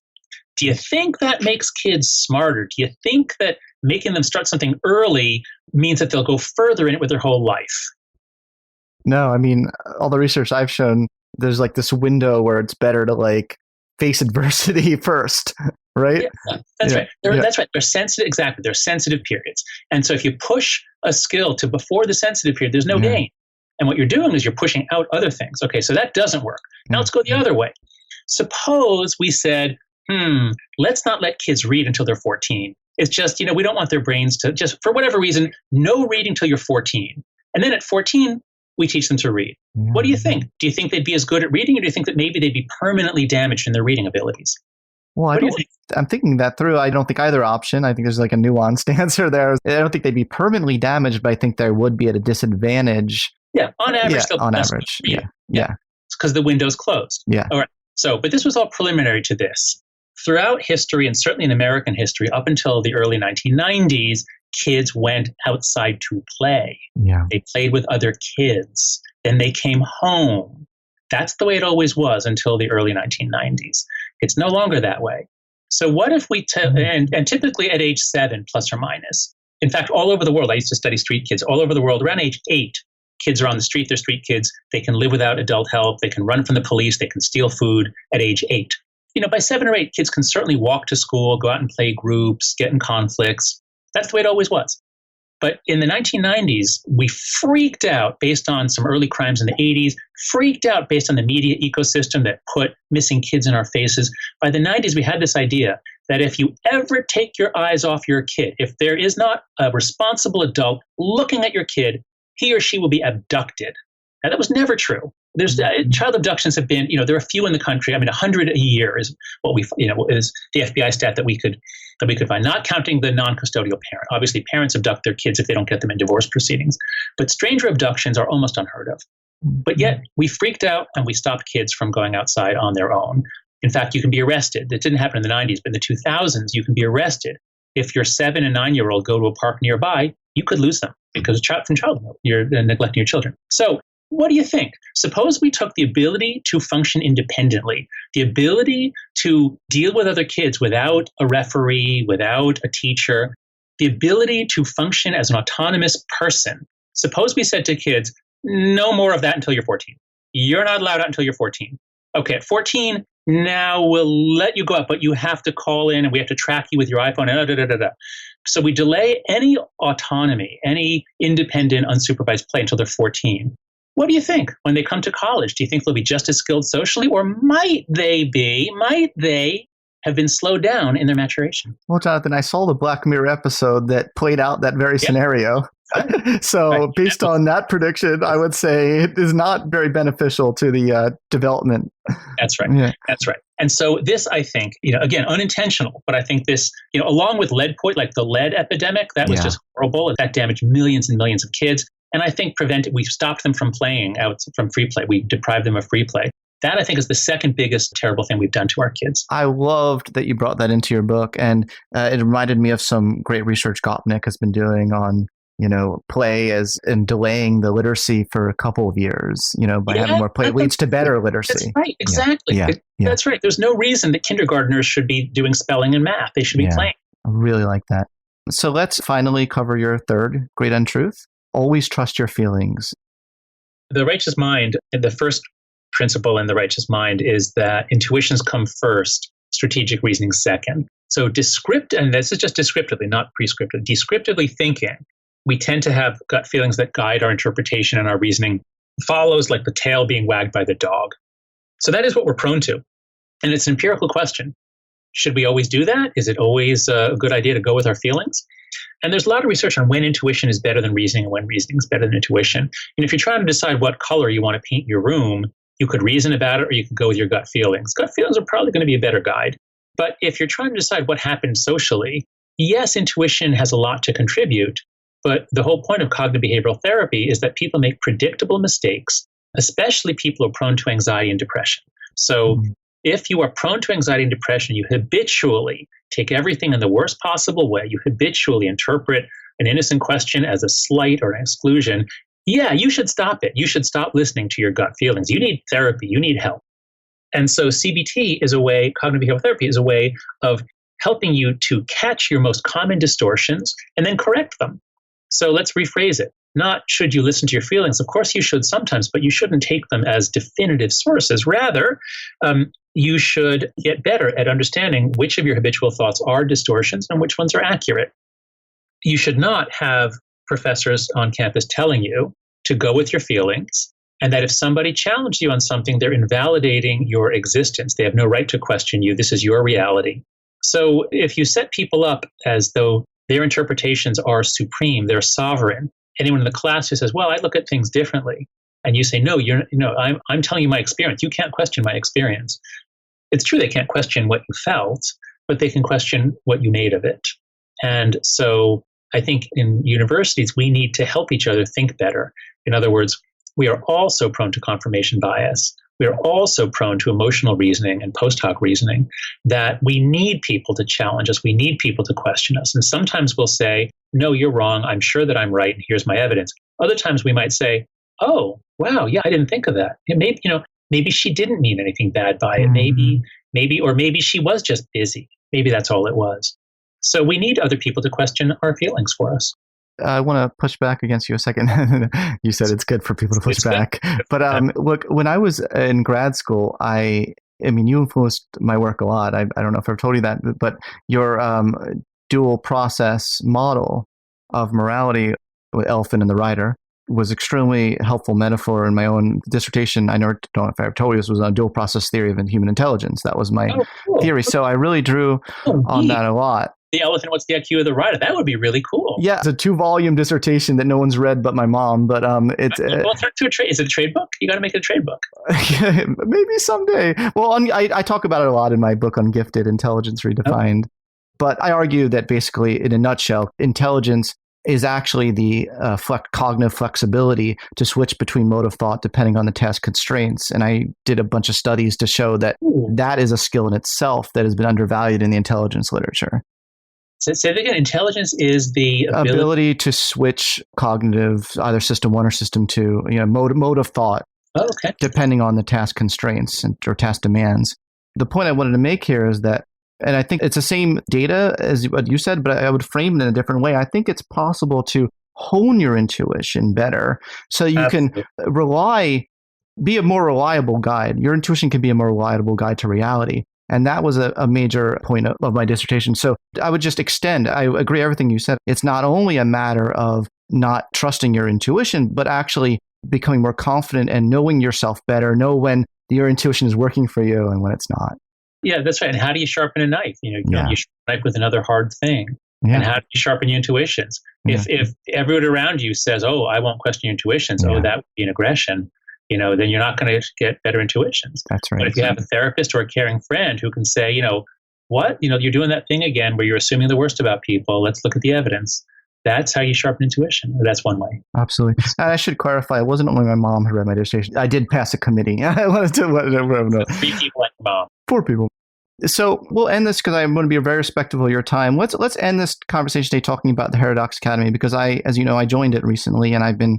[SPEAKER 2] Do you think that makes kids smarter? Do you think that making them start something early means that they'll go further in it with their whole life?
[SPEAKER 1] No, all the research I've shown, there's like this window where it's better to like face adversity first, right?
[SPEAKER 2] Yeah, that's right. That's right. They're sensitive. Exactly. They're sensitive periods. And so if you push a skill to before the sensitive period, there's no gain. And what you're doing is you're pushing out other things. Okay, so that doesn't work. Now let's go the other way. Suppose we said, let's not let kids read until they're 14. It's just, we don't want their brains to just, for whatever reason, no reading till you're 14. And then at 14, we teach them to read. What do you think? Do you think they'd be as good at reading, or do you think that maybe they'd be permanently damaged in their reading abilities?
[SPEAKER 1] Well, I'm thinking that through. I don't think either option. I think there's like a nuanced answer there. I don't think they'd be permanently damaged, but I think they would be at a disadvantage.
[SPEAKER 2] Yeah, on average.
[SPEAKER 1] Yeah, on average. Yeah.
[SPEAKER 2] It's because the window's closed.
[SPEAKER 1] Yeah.
[SPEAKER 2] All right. So, but this was all preliminary to this. Throughout history, and certainly in American history, up until the early 1990s, kids went outside to play.
[SPEAKER 1] Yeah.
[SPEAKER 2] They played with other kids. Then they came home. That's the way it always was until the early 1990s. It's no longer that way. So what if we, and typically at age 7, plus or minus. In fact, all over the world, I used to study street kids. All over the world, around age 8, kids are on the street. They're street kids. They can live without adult help. They can run from the police. They can steal food at age 8. By 7 or 8, kids can certainly walk to school, go out and play groups, get in conflicts. That's the way it always was. But in the 1990s, we freaked out based on some early crimes in the 80s, freaked out based on the media ecosystem that put missing kids in our faces. By the 90s, we had this idea that if you ever take your eyes off your kid, if there is not a responsible adult looking at your kid, he or she will be abducted. Now, that was never true. There's child abductions have been, there are a few in the country. I mean, 100 a year is what we, is the FBI stat that we could find, not counting the non-custodial parent. Obviously, parents abduct their kids if they don't get them in divorce proceedings. But stranger abductions are almost unheard of. But yet we freaked out and we stopped kids from going outside on their own. In fact, you can be arrested. It didn't happen in the 90s, but in the 2000s, you can be arrested. If your 7 and 9-year-old go to a park nearby, you could lose them because from childhood, you're neglecting your children. So what do you think? Suppose we took the ability to function independently, the ability to deal with other kids without a referee, without a teacher, the ability to function as an autonomous person. Suppose we said to kids, no more of that until you're 14. You're not allowed out until you're 14. Okay, at 14, now we'll let you go out, but you have to call in and we have to track you with your iPhone. So we delay any autonomy, any independent, unsupervised play until they're 14. What do you think when they come to college? Do you think they'll be just as skilled socially, or might they have been slowed down in their maturation?
[SPEAKER 1] Well, Jonathan, I saw the Black Mirror episode that played out that very scenario. So based on that prediction, I would say it is not very beneficial to the development.
[SPEAKER 2] That's right. Yeah. That's right. And so this, I think, again, unintentional, but I think this, along with lead like the lead epidemic, that was just horrible. That damaged millions and millions of kids. And I think we stopped them from playing out from free play. We deprived them of free play. That, I think, is the second biggest terrible thing we've done to our kids.
[SPEAKER 1] I loved that you brought that into your book. And it reminded me of some great research Gopnik has been doing on, play and delaying the literacy for a couple of years, by having more play leads to better literacy.
[SPEAKER 2] That's right. Exactly. Yeah. That's right. There's no reason that kindergartners should be doing spelling and math. They should be playing.
[SPEAKER 1] I really like that. So let's finally cover your third great untruth. Always trust your feelings.
[SPEAKER 2] The righteous mind, the first principle in the righteous mind is that intuitions come first, strategic reasoning second. So and this is just descriptively, not prescriptive, descriptively thinking, we tend to have gut feelings that guide our interpretation, and our reasoning follows like the tail being wagged by the dog. So that is what we're prone to. And it's an empirical question. Should we always do that? Is it always a good idea to go with our feelings? And there's a lot of research on when intuition is better than reasoning and when reasoning is better than intuition. And if you're trying to decide what color you want to paint your room, you could reason about it or you could go with your gut feelings. Gut feelings are probably going to be a better guide. But if you're trying to decide what happened socially, yes, intuition has a lot to contribute. But the whole point of cognitive behavioral therapy is that people make predictable mistakes, especially people who are prone to anxiety and depression. So if you are prone to anxiety and depression, you habitually take everything in the worst possible way. You habitually interpret an innocent question as a slight or an exclusion. Yeah, you should stop it. You should stop listening to your gut feelings. You need therapy. You need help. And so CBT is a way, cognitive behavioral therapy is a way of helping you to catch your most common distortions and then correct them. So let's rephrase it. Not should you listen to your feelings. Of course you should sometimes, but you shouldn't take them as definitive sources. Rather, you should get better at understanding which of your habitual thoughts are distortions and which ones are accurate. You should not have professors on campus telling you to go with your feelings, and that if somebody challenged you on something, they're invalidating your existence. They have no right to question you. This is your reality. So if you set people up as though their interpretations are supreme, they're sovereign, anyone in the class who says, well, I look at things differently, and you say, no, I'm telling you my experience. You can't question my experience. It's true they can't question what you felt, but they can question what you made of it. And so I think in universities, we need to help each other think better. In other words, we are also prone to confirmation bias. We are also prone to emotional reasoning and post hoc reasoning, that we need people to challenge us. We need people to question us. And sometimes we'll say, no, you're wrong. I'm sure that I'm right. And here's my evidence. Other times we might say, oh, wow, yeah, I didn't think of that. Maybe she didn't mean anything bad by it. Maybe she was just busy. Maybe that's all it was. So we need other people to question our feelings for us.
[SPEAKER 1] I want to push back against you a second. You said it's good for people to push back. But look, when I was in grad school, I mean, you influenced my work a lot. I don't know if I've told you that, but your dual process model of morality with Elfin and the writer was extremely helpful metaphor in my own dissertation. I don't know if I've told you, this was on dual process theory of human intelligence. That was my theory. So I really drew on that a lot.
[SPEAKER 2] the elephant? What's the IQ of the rhino? That would be really cool.
[SPEAKER 1] Yeah, it's a 2-volume dissertation that no one's read but my mom. But it's
[SPEAKER 2] well, turn to a trade. Is it a trade book? You got to make it a trade book.
[SPEAKER 1] Maybe someday. Well, I talk about it a lot in my book Ungifted: Intelligence Redefined. But I argue that basically, in a nutshell, intelligence is actually the cognitive flexibility to switch between mode of thought depending on the task constraints. And I did a bunch of studies to show that that is a skill in itself that has been undervalued in the intelligence literature.
[SPEAKER 2] So say that again. Intelligence is the
[SPEAKER 1] ability to switch cognitive, either system 1 or system 2, mode of thought, depending on the task constraints or task demands. The point I wanted to make here is that, and I think it's the same data as what you said, but I would frame it in a different way. I think it's possible to hone your intuition better so you can be a more reliable guide. Your intuition can be a more reliable guide to reality. And that was a major point of my dissertation. So I would just extend, I agree everything you said. It's not only a matter of not trusting your intuition, but actually becoming more confident and knowing yourself better, know when your intuition is working for you and when it's not.
[SPEAKER 2] Yeah, that's right. And how do you sharpen a knife? You sharpen a knife with another hard thing. Yeah. And how do you sharpen your intuitions? If everyone around you says, "Oh, I won't question your intuitions," that would be an aggression. Then you're not going to get better intuitions.
[SPEAKER 1] That's right.
[SPEAKER 2] But if you have a therapist or a caring friend who can say, what, you're doing that thing again where you're assuming the worst about people. Let's look at the evidence. That's how you sharpen intuition. That's one way.
[SPEAKER 1] Absolutely. And I should clarify, it wasn't only my mom who read my dissertation. I did pass a committee. I wanted to let everyone know.
[SPEAKER 2] 3 people like mom.
[SPEAKER 1] 4 people. So we'll end this because I'm going to be very respectful of your time. Let's end this conversation today talking about the Heterodox Academy, because as you know, I joined it recently and I've been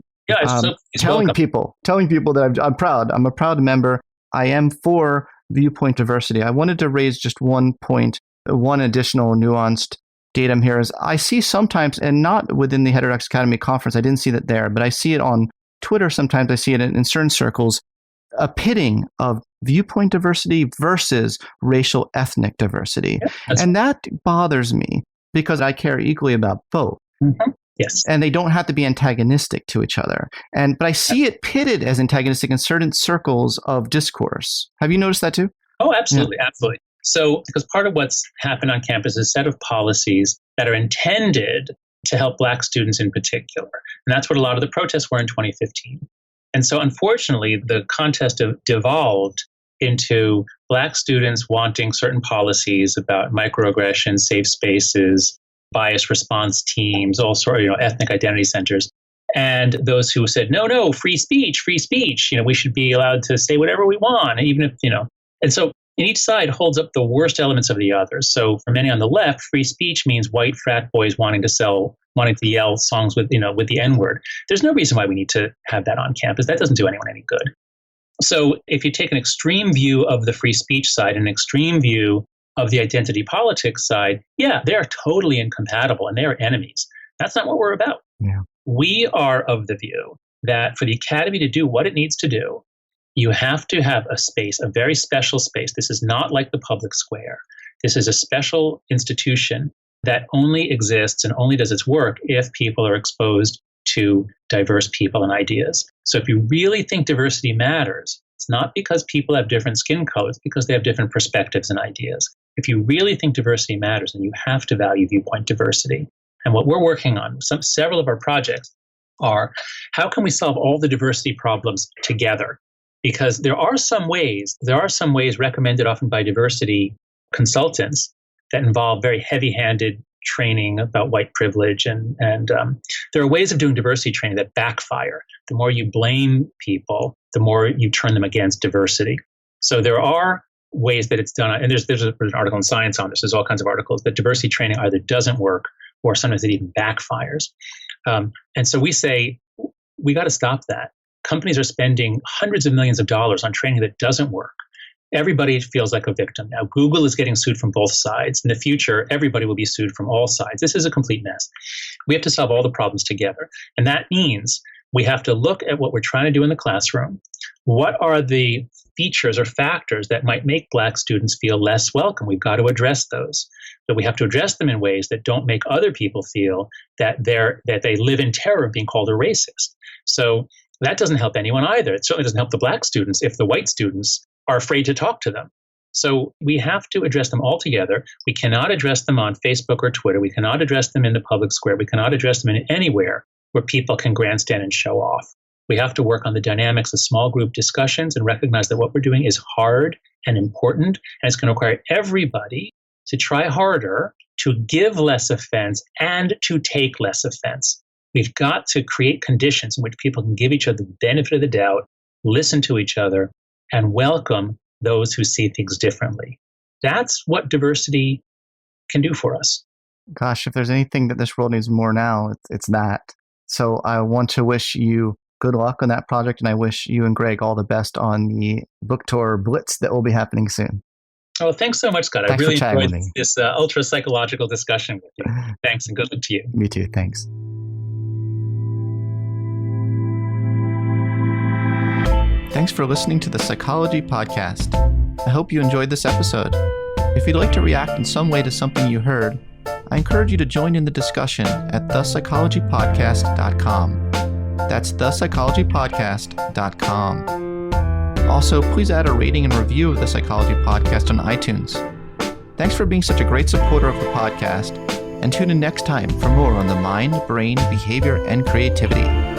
[SPEAKER 1] telling people that I'm proud. I'm a proud member. I am for viewpoint diversity. I wanted to raise just one point, one additional nuanced datum here is I see sometimes, and not within the Heterodox Academy conference, I didn't see that there, but I see it on Twitter sometimes, I see it in certain circles, a pitting of viewpoint diversity versus racial ethnic diversity. And that bothers me because I care equally about both.
[SPEAKER 2] Mm-hmm. Yes.
[SPEAKER 1] And they don't have to be antagonistic to each other. But I see it pitted as antagonistic in certain circles of discourse. Have you noticed that too?
[SPEAKER 2] Oh, absolutely. Yeah. Absolutely. So, because part of what's happened on campus is a set of policies that are intended to help Black students in particular. And that's what a lot of the protests were in 2015. And so, unfortunately, the contest devolved into Black students wanting certain policies about microaggressions, safe spaces, bias response teams, all sort of, ethnic identity centers. And those who said, no, free speech, we should be allowed to say whatever we want, even if, And so, and each side holds up the worst elements of the others. So for many on the left, free speech means white frat boys wanting to yell songs with the N-word. There's no reason why we need to have that on campus. That doesn't do anyone any good. So if you take an extreme view of the free speech side, an extreme view of the identity politics side, they are totally incompatible and they are enemies. That's not what we're about.
[SPEAKER 1] Yeah.
[SPEAKER 2] We are of the view that for the academy to do what it needs to do, you have to have a space, a very special space. This is not like the public square. This is a special institution that only exists and only does its work if people are exposed to diverse people and ideas. So if you really think diversity matters, it's not because people have different skin colors, because they have different perspectives and ideas. If you really think diversity matters, then you have to value viewpoint diversity. And what we're working on, several of our projects, are how can we solve all the diversity problems together? Because there are some ways recommended often by diversity consultants that involve very heavy-handed training about white privilege. And there are ways of doing diversity training that backfire. The more you blame people, the more you turn them against diversity. So there are ways that it's done. And there's an article in Science on this. There's all kinds of articles that diversity training either doesn't work or sometimes it even backfires. And so we say, we got to stop that. Companies are spending hundreds of millions of dollars on training that doesn't work. Everybody feels like a victim. Now, Google is getting sued from both sides. In the future, everybody will be sued from all sides. This is a complete mess. We have to solve all the problems together. And that means we have to look at what we're trying to do in the classroom. What are the features or factors that might make Black students feel less welcome? We've got to address those. But we have to address them in ways that don't make other people feel that they live in terror of being called a racist. So that doesn't help anyone either. It certainly doesn't help the Black students if the white students are afraid to talk to them. So we have to address them all together. We cannot address them on Facebook or Twitter. We cannot address them in the public square. We cannot address them in anywhere where people can grandstand and show off. We have to work on the dynamics of small group discussions and recognize that what we're doing is hard and important, and it's going to require everybody to try harder to give less offense and to take less offense. We've got to create conditions in which people can give each other the benefit of the doubt, listen to each other, and welcome those who see things differently. That's what diversity can do for us.
[SPEAKER 1] Gosh, if there's anything that this world needs more now, it's that. So I want to wish you good luck on that project, and I wish you and Greg all the best on the book tour blitz that will be happening soon.
[SPEAKER 2] Oh, thanks so much, Scott. I really enjoyed this ultra psychological discussion with you. Thanks, and good luck to you.
[SPEAKER 1] Me too. Thanks. Thanks for listening to the Psychology Podcast. I hope you enjoyed this episode. If you'd like to react in some way to something you heard, I encourage you to join in the discussion at thepsychologypodcast.com. That's thepsychologypodcast.com. Also, please add a rating and review of the Psychology Podcast on iTunes. Thanks for being such a great supporter of the podcast, and tune in next time for more on the mind, brain, behavior, and creativity.